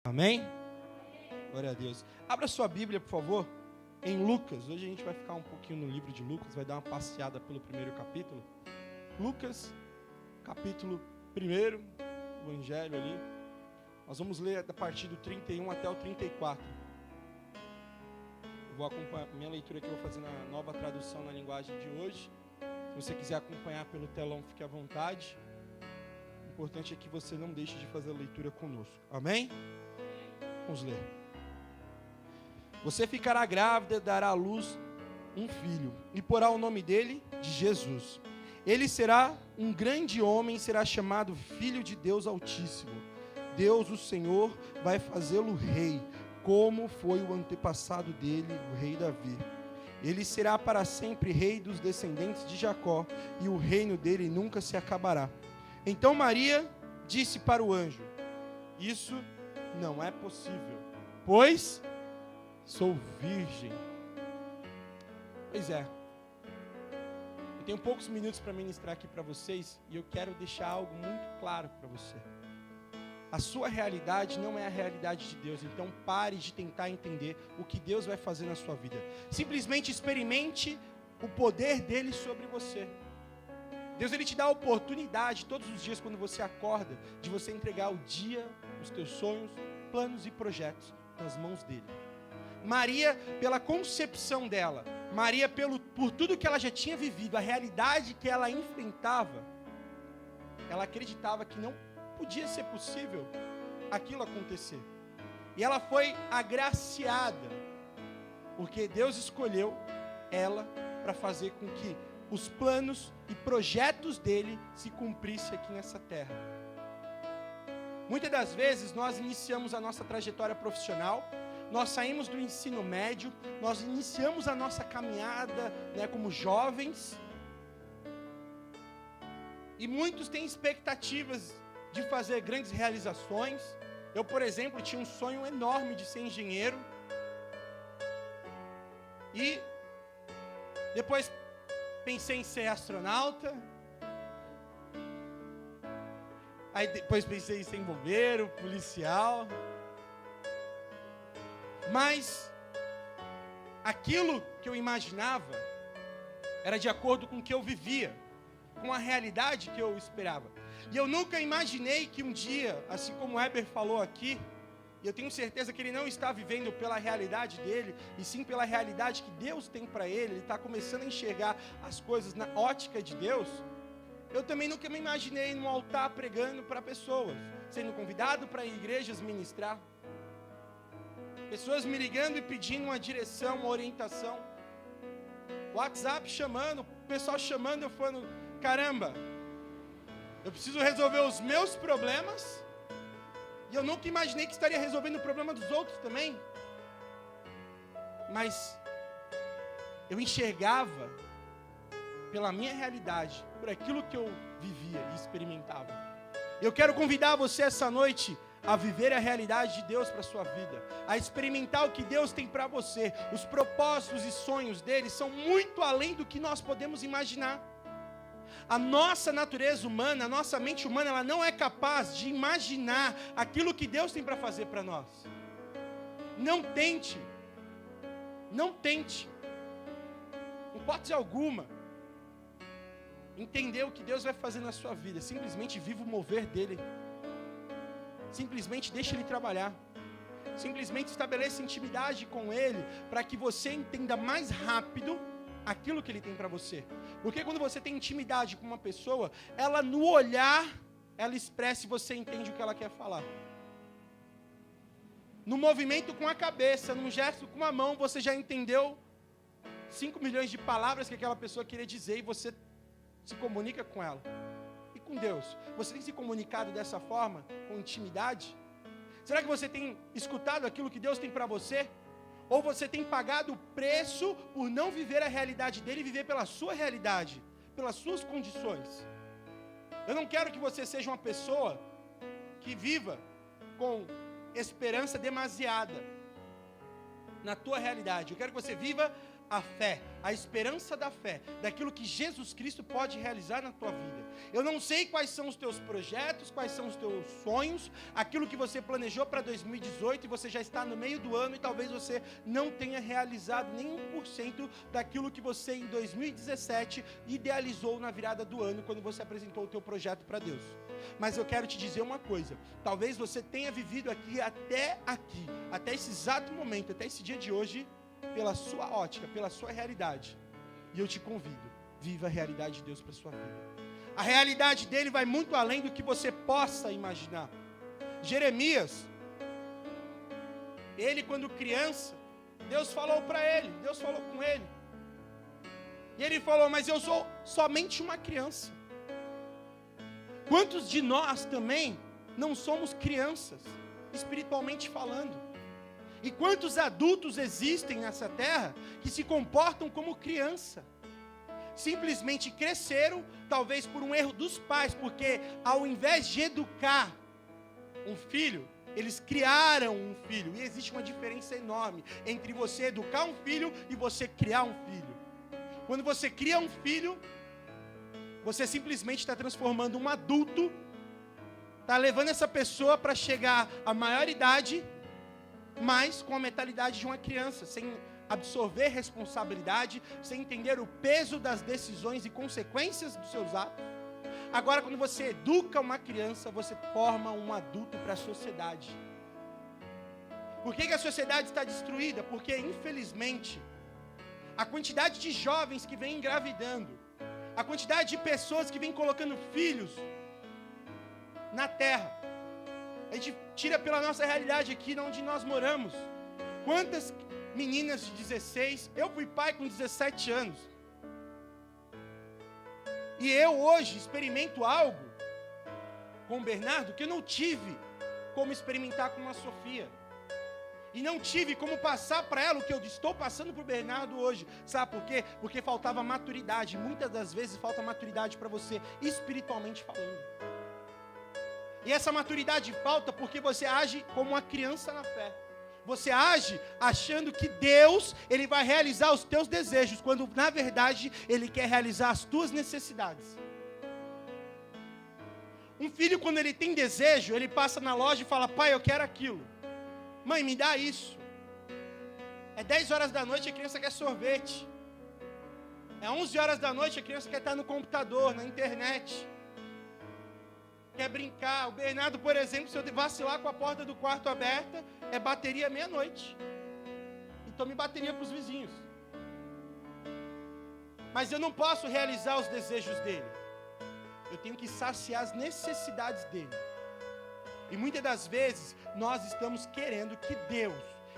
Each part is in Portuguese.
Amém? Glória a Deus. Abra sua Bíblia, por favor, em Lucas. Hoje a gente vai ficar um pouquinho no livro de Lucas, vai dar uma passeada pelo primeiro capítulo. Lucas, capítulo 1, Evangelho ali. Nós vamos ler a partir do 31 até o 34. Eu vou acompanhar, minha leitura que eu vou fazer na nova tradução na linguagem de hoje. Se você quiser acompanhar pelo telão, fique à vontade. O importante é que você não deixe de fazer a leitura conosco. Amém? Vamos ler. Você ficará grávida e dará à luz um filho, e porá o nome dele de Jesus. Ele será um grande homem e será chamado Filho de Deus Altíssimo. Deus, o Senhor, vai fazê-lo rei, como foi o antepassado dele, o rei Davi. Ele será para sempre rei dos descendentes de Jacó, e o reino dele nunca se acabará. Então Maria disse para o anjo: isso não é possível, pois sou virgem. Pois é. Eu tenho poucos minutos para ministrar aqui para vocês e eu quero deixar algo muito claro para você. A sua realidade não é a realidade de Deus, então pare de tentar entender o que Deus vai fazer na sua vida. Simplesmente experimente o poder dele sobre você. Deus, ele te dá a oportunidade todos os dias quando você acorda, de você entregar o dia, os teus sonhos, planos e projetos nas mãos dele. Maria, pela concepção dela, Maria, por tudo que ela já tinha vivido, a realidade que ela enfrentava, ela acreditava que não podia ser possível aquilo acontecer. E ela foi agraciada, porque Deus escolheu ela para fazer com que os planos e projetos dele se cumprissem aqui nessa terra. Muitas das vezes nós iniciamos a nossa trajetória profissional, nós saímos do ensino médio, nós iniciamos a nossa caminhada, como jovens, e muitos têm expectativas de fazer grandes realizações. Eu, por exemplo, tinha um sonho enorme de ser engenheiro, e depois pensei em ser astronauta, aí depois pensei em ser bombeiro, policial, mas aquilo que eu imaginava era de acordo com o que eu vivia, com a realidade que eu esperava. E eu nunca imaginei que um dia, assim como o Heber falou aqui, e eu tenho certeza que ele não está vivendo pela realidade dele, e sim pela realidade que Deus tem para ele, ele está começando a enxergar as coisas na ótica de Deus. Eu também nunca me imaginei num altar pregando para pessoas, sendo convidado para igrejas ministrar, pessoas me ligando e pedindo uma direção, uma orientação, WhatsApp chamando, o pessoal chamando, eu falando: caramba, eu preciso resolver os meus problemas, e eu nunca imaginei que estaria resolvendo o problema dos outros também. Mas eu enxergava pela minha realidade, por aquilo que eu vivia e experimentava. Eu quero convidar você essa noite a viver a realidade de Deus para a sua vida, a experimentar o que Deus tem para você. Os propósitos e sonhos dele são muito além do que nós podemos imaginar. A nossa natureza humana, a nossa mente humana, ela não é capaz de imaginar aquilo que Deus tem para fazer para nós. Não tente, em hipótese alguma, entender o que Deus vai fazer na sua vida. Simplesmente viva o mover dele. Simplesmente deixe ele trabalhar. Simplesmente estabeleça intimidade com ele, para que você entenda mais rápido aquilo que ele tem para você. Porque quando você tem intimidade com uma pessoa, ela no olhar, ela expressa e você entende o que ela quer falar. No movimento com a cabeça, num gesto com a mão, você já entendeu 5 milhões de palavras que aquela pessoa queria dizer, e você se comunica com ela. E com Deus, você tem se comunicado dessa forma, com intimidade? Será que você tem escutado aquilo que Deus tem para você? Ou você tem pagado o preço por não viver a realidade dele e viver pela sua realidade, pelas suas condições? Eu não quero que você seja uma pessoa que viva com esperança demasiada na tua realidade. Eu quero que você viva a fé, a esperança da fé, daquilo que Jesus Cristo pode realizar na tua vida. Eu não sei quais são os teus projetos, quais são os teus sonhos, aquilo que você planejou para 2018 e você já está no meio do ano e talvez você não tenha realizado nem 1% daquilo que você em 2017 idealizou na virada do ano, quando você apresentou o teu projeto para Deus. Mas eu quero te dizer uma coisa, talvez você tenha vivido até esse exato momento, até esse dia de hoje, pela sua ótica, pela sua realidade. E eu te convido, viva a realidade de Deus para a sua vida. A realidade dele vai muito além do que você possa imaginar. Jeremias, ele quando criança, Deus falou para ele, Deus falou com ele. E ele falou, mas eu sou somente uma criança. Quantos de nós também não somos crianças, espiritualmente falando? E quantos adultos existem nessa terra que se comportam como criança? Simplesmente cresceram, talvez por um erro dos pais, porque ao invés de educar um filho, eles criaram um filho. E existe uma diferença enorme entre você educar um filho e você criar um filho. Quando você cria um filho, você simplesmente está transformando um adulto, está levando essa pessoa para chegar à maioridade, mas com a mentalidade de uma criança, sem absorver responsabilidade, sem entender o peso das decisões e consequências dos seus atos. Agora, quando você educa uma criança, você forma um adulto para a sociedade. Por que a sociedade está destruída? Porque, infelizmente, a quantidade de jovens que vem engravidando, a quantidade de pessoas que vem colocando filhos na terra, a gente tira pela nossa realidade aqui, onde nós moramos. Quantas meninas de 16, eu fui pai com 17 anos. E eu hoje experimento algo com o Bernardo que eu não tive como experimentar com a Sofia. E não tive como passar para ela o que eu estou passando para o Bernardo hoje. Sabe por quê? Porque faltava maturidade. Muitas das vezes falta maturidade para você, espiritualmente falando. E essa maturidade falta porque você age como uma criança na fé. Você age achando que Deus, Ele vai realizar os teus desejos, quando na verdade Ele quer realizar as tuas necessidades. Um filho, quando ele tem desejo, ele passa na loja e fala, pai, eu quero aquilo. Mãe, me dá isso. É 10 horas da noite, a criança quer sorvete. É 11 horas da noite, a criança quer estar no computador, na internet. Quer brincar. O Bernardo, por exemplo, se eu vacilar com a porta do quarto aberta, é bateria meia-noite. E tome bateria para os vizinhos. Mas eu não posso realizar os desejos dele. Eu tenho que saciar as necessidades dele. E muitas das vezes, nós estamos querendo que Deus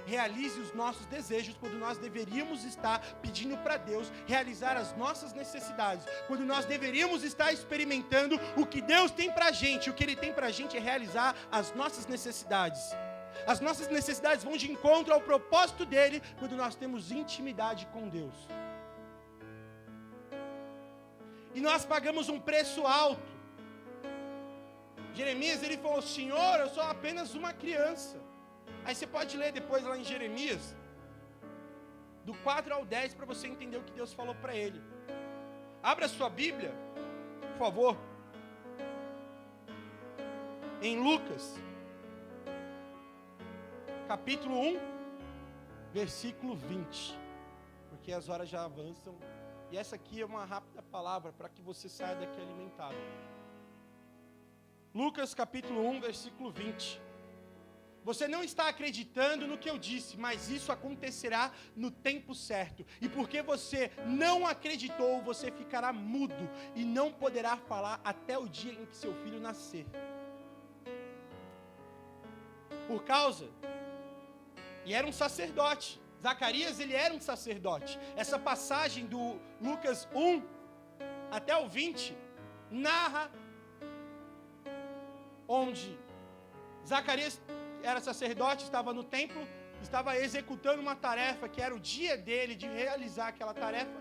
realize os nossos desejos, quando nós deveríamos estar pedindo para Deus realizar as nossas necessidades, quando nós deveríamos estar experimentando o que Deus tem para a gente. O que Ele tem para a gente é realizar as nossas necessidades. As nossas necessidades vão de encontro ao propósito dEle, quando nós temos intimidade com Deus. E nós pagamos um preço alto. Jeremias, ele falou, Senhor, eu sou apenas uma criança. Aí você pode ler depois lá em Jeremias, do 4 ao 10, para você entender o que Deus falou para ele. Abra sua Bíblia, por favor. Em Lucas, capítulo 1, versículo 20. Porque as horas já avançam. E essa aqui é uma rápida palavra para que você saia daqui alimentado. Lucas capítulo 1, versículo 20. Você não está acreditando no que eu disse, mas isso acontecerá no tempo certo. E porque você não acreditou, você ficará mudo e não poderá falar até o dia em que seu filho nascer. Por causa, e era um sacerdote. Zacarias, ele era um sacerdote. Essa passagem do Lucas 1 até o 20 narra onde Zacarias era sacerdote, estava no templo, estava executando uma tarefa, que era o dia dele de realizar aquela tarefa.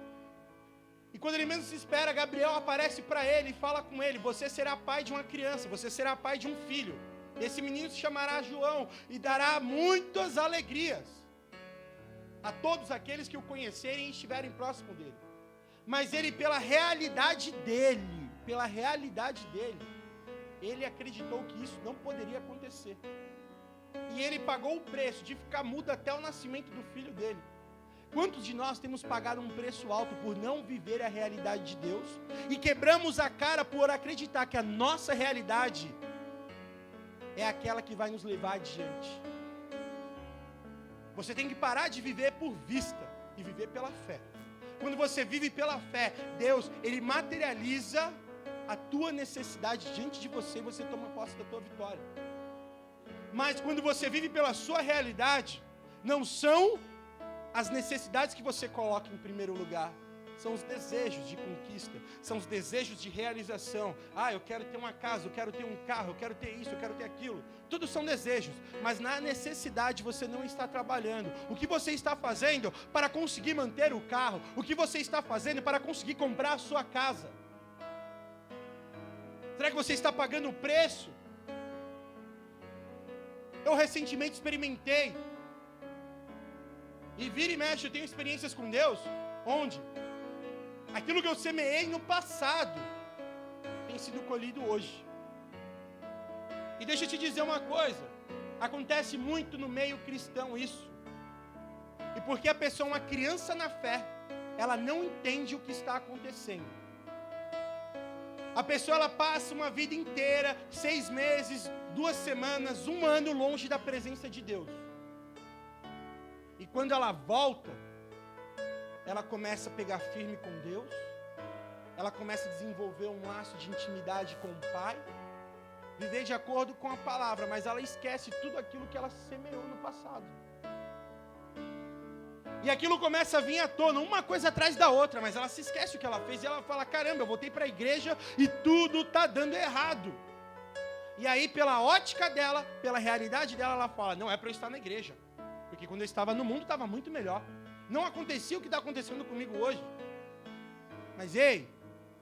E quando ele menos se espera, Gabriel aparece para ele e fala com ele, você será pai de uma criança, você será pai de um filho. Esse menino se chamará João e dará muitas alegrias. a todos aqueles que o conhecerem e estiverem próximo dele. Mas ele, pela realidade dele, ele acreditou que isso não poderia acontecer. E ele pagou o preço de ficar mudo até o nascimento do filho dele. Quantos de nós temos pagado um preço alto por não viver a realidade de Deus e quebramos a cara por acreditar que a nossa realidade é aquela que vai nos levar adiante? Você tem que parar de viver por vista e viver pela fé. Quando você vive pela fé, Deus, Ele materializa a tua necessidade diante de você e você toma posse da tua vitória. Mas quando você vive pela sua realidade, não são as necessidades que você coloca em primeiro lugar, são os desejos de conquista, são os desejos de realização. Eu quero ter uma casa, eu quero ter um carro, eu quero ter isso, eu quero ter aquilo. Tudo são desejos, mas na necessidade você não está trabalhando. O que você está fazendo para conseguir manter o carro? O que você está fazendo para conseguir comprar a sua casa? Será que você está pagando o preço? Eu recentemente experimentei, e vira e mexe, eu tenho experiências com Deus, onde aquilo que eu semeei no passado tem sido colhido hoje. E deixa eu te dizer uma coisa, acontece muito no meio cristão isso. E porque a pessoa é uma criança na fé, ela não entende o que está acontecendo. A pessoa ela passa uma vida inteira, 6 meses, 2 semanas, 1 ano longe da presença de Deus. E quando ela volta, ela começa a pegar firme com Deus, ela começa a desenvolver um laço de intimidade com o Pai, viver de acordo com a palavra, mas ela esquece tudo aquilo que ela semeou no passado. E aquilo começa a vir à tona, uma coisa atrás da outra, mas ela se esquece o que ela fez e ela fala, caramba, eu voltei para a igreja e tudo está dando errado. E aí, pela ótica dela, pela realidade dela, ela fala, não é para eu estar na igreja, porque quando eu estava no mundo estava muito melhor. Não acontecia o que está acontecendo comigo hoje. Mas ei,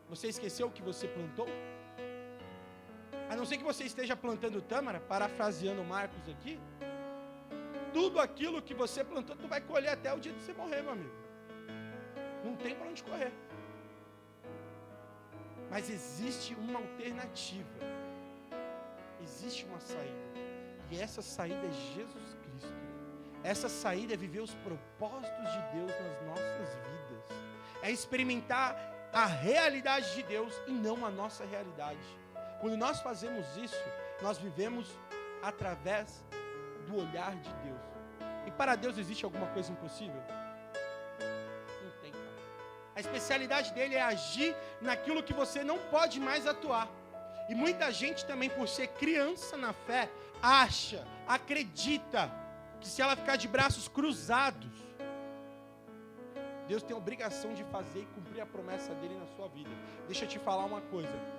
você esqueceu o que você plantou? A não ser que você esteja plantando tâmara, parafraseando Marcos aqui, tudo aquilo que você plantou, tu vai colher até o dia de você morrer, meu amigo. Não tem para onde correr. Mas existe uma alternativa. Existe uma saída. E essa saída é Jesus Cristo. Essa saída é viver os propósitos de Deus nas nossas vidas. É experimentar a realidade de Deus e não a nossa realidade. Quando nós fazemos isso, nós vivemos através do olhar de Deus. E para Deus existe alguma coisa impossível? Não tem. A especialidade dele é agir naquilo que você não pode mais atuar. E muita gente também, por ser criança na fé, acha, acredita que se ela ficar de braços cruzados, Deus tem a obrigação de fazer e cumprir a promessa dele na sua vida. Deixa eu te falar uma coisa.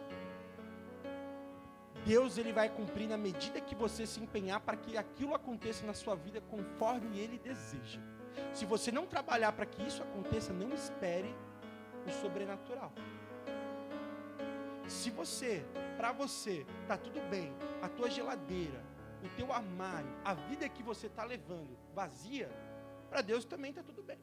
Deus ele vai cumprir na medida que você se empenhar para que aquilo aconteça na sua vida conforme Ele deseja. Se você não trabalhar para que isso aconteça, não espere o sobrenatural. Se para você, está tudo bem, a tua geladeira, o teu armário, a vida que você está levando vazia, para Deus também está tudo bem.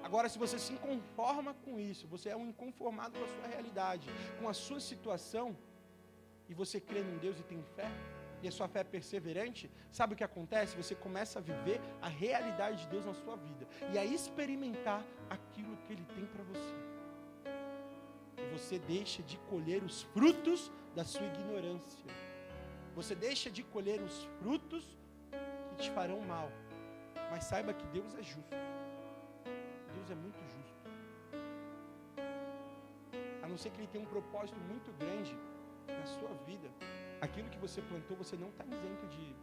Agora, se você se conforma com isso, você é um inconformado com a sua realidade, com a sua situação, e você crê num Deus e tem fé, e a sua fé é perseverante, sabe o que acontece? Você começa a viver a realidade de Deus na sua vida, e a experimentar aquilo que Ele tem para você. E você deixa de colher os frutos da sua ignorância. Você deixa de colher os frutos que te farão mal. Mas saiba que Deus é justo. Deus é muito justo. A não ser que Ele tenha um propósito muito grande na sua vida, aquilo que você plantou, você não está isento de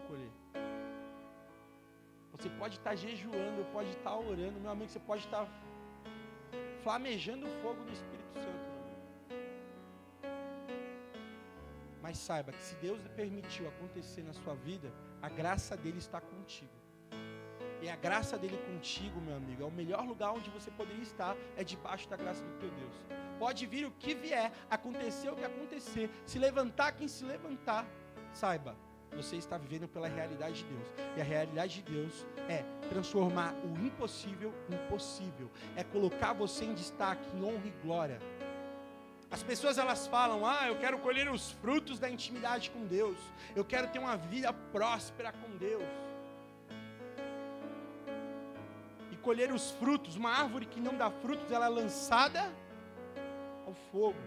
colher. Você pode estar jejuando, pode estar orando, meu amigo, você pode estar flamejando o fogo do Espírito Santo. Mas saiba que se Deus permitiu acontecer na sua vida, a graça dele está contigo. E a graça dele contigo, meu amigo, é o melhor lugar onde você poderia estar, é debaixo da graça do teu Deus. Pode vir o que vier, acontecer o que acontecer, se levantar quem se levantar, saiba, você está vivendo pela realidade de Deus. E a realidade de Deus é transformar o impossível em possível. É colocar você em destaque, em honra e glória. As pessoas elas falam, eu quero colher os frutos da intimidade com Deus. Eu quero ter uma vida próspera com Deus. E colher os frutos, uma árvore que não dá frutos, ela é lançada ao fogo.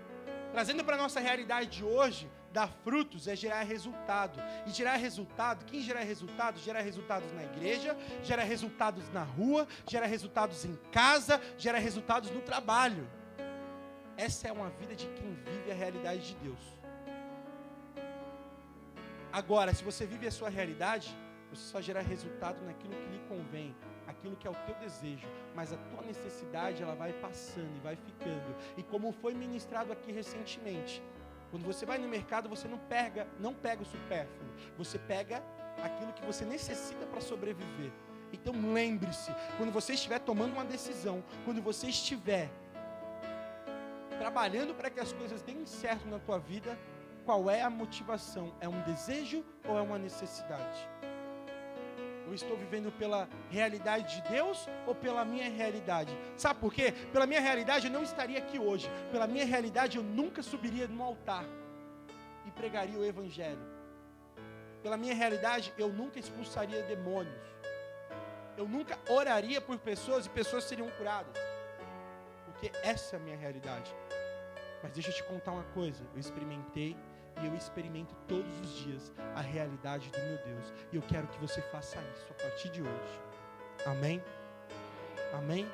Trazendo para a nossa realidade de hoje, dar frutos é gerar resultado. E gerar resultado, quem gera resultado? Gera resultados na igreja, gera resultados na rua, gera resultados em casa, gera resultados no trabalho. Essa é uma vida de quem vive a realidade de Deus. Agora, se você vive a sua realidade, você só gera resultado naquilo que lhe convém, aquilo que é o teu desejo, mas a tua necessidade ela vai passando e vai ficando. E como foi ministrado aqui recentemente, quando você vai no mercado, você não pega o supérfluo, você pega aquilo que você necessita para sobreviver. Então lembre-se, quando você estiver tomando uma decisão, quando você estiver trabalhando para que as coisas deem certo na tua vida, qual é a motivação? É um desejo ou é uma necessidade? Eu estou vivendo pela realidade de Deus ou pela minha realidade? Sabe por quê? Pela minha realidade eu não estaria aqui hoje. Pela minha realidade eu nunca subiria no altar e pregaria o evangelho. Pela minha realidade eu nunca expulsaria demônios. Eu nunca oraria por pessoas e pessoas seriam curadas. Porque essa é a minha realidade. Mas deixa eu te contar uma coisa. Eu experimentei e eu experimento todos os dias a realidade do meu Deus. E eu quero que você faça isso a partir de hoje. Amém? Amém?